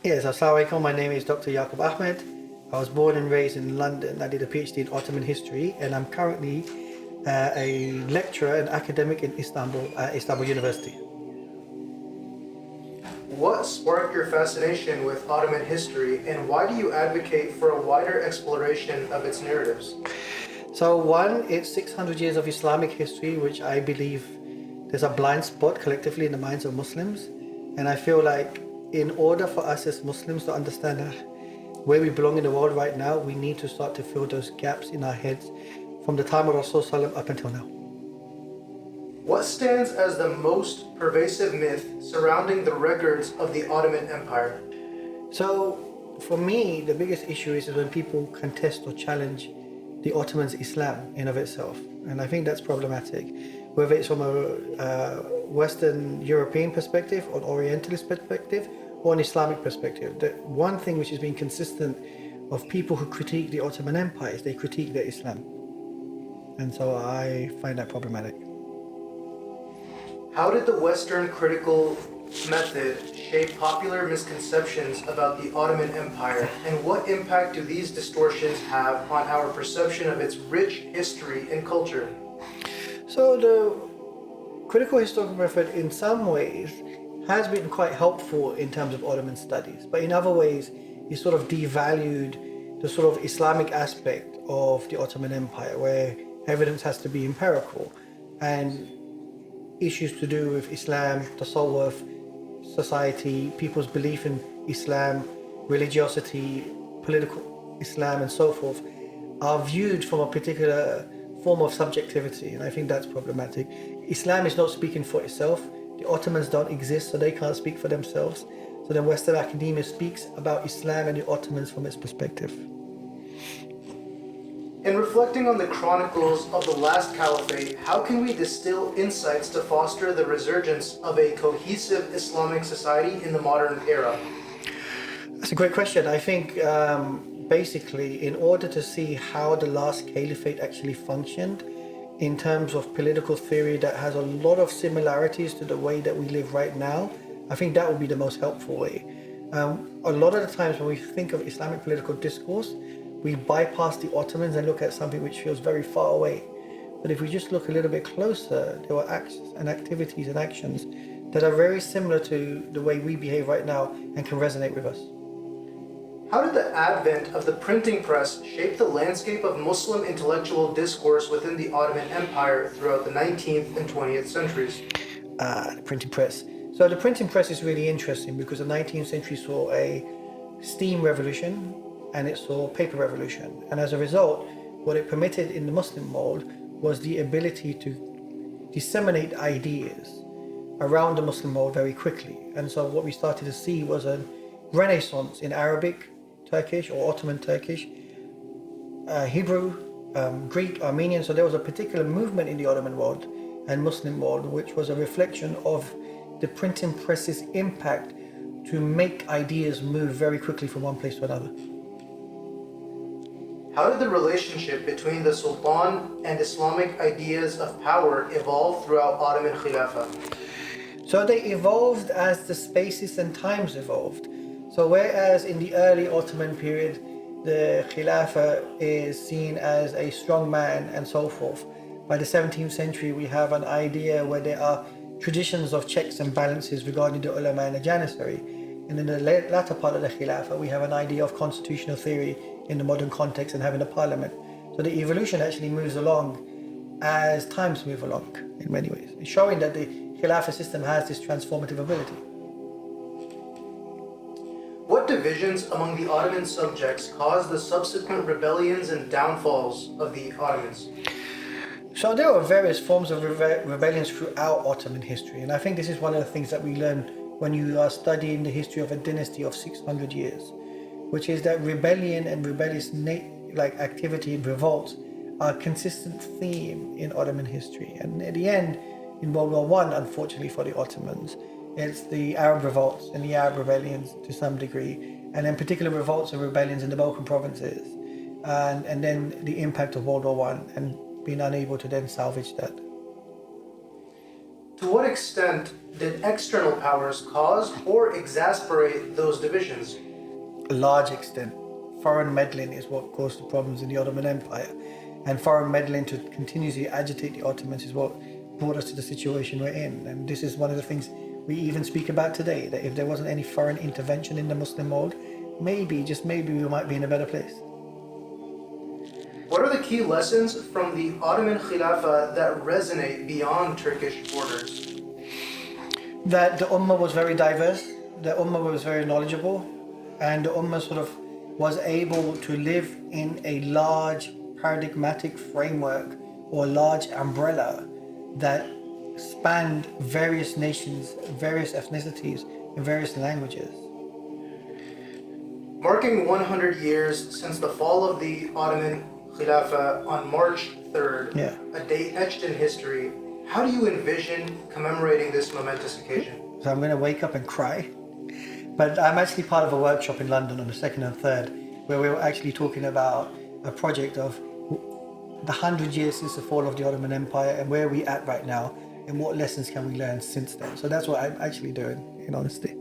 Yes, assalamu alaikum. My name is Dr. Yakoob Ahmed. I was born and raised in London. I did a PhD in Ottoman history, and I'm currently a lecturer and academic in Istanbul University. What sparked your fascination with Ottoman history, and why do you advocate for a wider exploration of its narratives? So one, it's 600 years of Islamic history, which I believe there's a blind spot collectively in the minds of Muslims. And I feel like in order for us as Muslims to understand where we belong in the world right now, we need to start to fill those gaps in our heads from the time of Rasulullah up until now. What stands as the most pervasive myth surrounding the records of the Ottoman Empire? So for me, the biggest issue is when people contest or challenge the Ottomans' Islam in of itself. And I think that's problematic, whether it's from a Western European perspective, or an Orientalist perspective, or an Islamic perspective. The one thing which has been consistent of people who critique the Ottoman Empire is they critique their Islam. And so I find that problematic. How did the Western critical method shape popular misconceptions about the Ottoman Empire, and what impact do these distortions have on our perception of its rich history and culture? So the critical historical method in some ways has been quite helpful in terms of Ottoman studies, but in other ways it sort of devalued the sort of Islamic aspect of the Ottoman Empire, where evidence has to be empirical, and issues to do with Islam, tasawwuf, society, people's belief in Islam, religiosity, political Islam, and so forth, are viewed from a particular form of subjectivity, and I think that's problematic. Islam is not speaking for itself. The Ottomans don't exist, so they can't speak for themselves. So then Western academia speaks about Islam and the Ottomans from its perspective. In reflecting on the chronicles of the last caliphate, how can we distill insights to foster the resurgence of a cohesive Islamic society in the modern era? That's a great question. I think basically, in order to see how the last caliphate actually functioned in terms of political theory that has a lot of similarities to the way that we live right now, I think that would be the most helpful way. A lot of the times when we think of Islamic political discourse, we bypass the Ottomans and look at something which feels very far away. But if we just look a little bit closer, there were acts and activities and actions that are very similar to the way we behave right now and can resonate with us. How did the advent of the printing press shape the landscape of Muslim intellectual discourse within the Ottoman Empire throughout the 19th and 20th centuries? The printing press. So the printing press is really interesting because the 19th century saw a steam revolution and it saw paper revolution. And as a result, what it permitted in the Muslim world was the ability to disseminate ideas around the Muslim world very quickly. And so what we started to see was a renaissance in Arabic, Turkish or Ottoman Turkish, Hebrew, Greek, Armenian. So there was a particular movement in the Ottoman world and Muslim world, which was a reflection of the printing press's impact to make ideas move very quickly from one place to another. How did the relationship between the Sultan and Islamic ideas of power evolve throughout Ottoman Khilafa? So they evolved as the spaces and times evolved. So whereas in the early Ottoman period, the Khilafa is seen as a strong man and so forth, by the 17th century we have an idea where there are traditions of checks and balances regarding the ulama and the janissary. And in the latter part of the Khilafa, we have an idea of constitutional theory in the modern context and having a parliament. So the evolution actually moves along as times move along in many ways, showing that the Khilafa system has this transformative ability. What divisions among the Ottoman subjects caused the subsequent rebellions and downfalls of the Ottomans? So there were various forms of rebellions throughout Ottoman history, and I think this is one of the things that we learn when you are studying the history of a dynasty of 600 years, which is that rebellion and rebellious activity and revolt are a consistent theme in Ottoman history. And at the end, in World War I, unfortunately for the Ottomans, it's the Arab revolts and the Arab rebellions to some degree, and then particular revolts and rebellions in the Balkan provinces, and then the impact of World War I and being unable to then salvage that. To what extent did external powers cause or exasperate those divisions? A large extent. Foreign meddling is what caused the problems in the Ottoman Empire. And foreign meddling to continuously agitate the Ottomans is what brought us to the situation we're in. And this is one of the things we even speak about today, that if there wasn't any foreign intervention in the Muslim world, maybe, just maybe, we might be in a better place. What are the key lessons from the Ottoman Khilafa that resonate beyond Turkish borders? That the Ummah was very diverse, the Ummah was very knowledgeable, and the Ummah sort of was able to live in a large paradigmatic framework or large umbrella that spanned various nations, various ethnicities, and various languages. Marking 100 years since the fall of the Ottoman Khilafa on March 3rd, a date etched in history, how do you envision commemorating this momentous occasion? So I'm going to wake up and cry. But I'm actually part of a workshop in London on the 2nd and 3rd, where we were actually talking about a project of the 100 years since the fall of the Ottoman Empire and where are we at right now and what lessons can we learn since then. So that's what I'm actually doing, in honesty.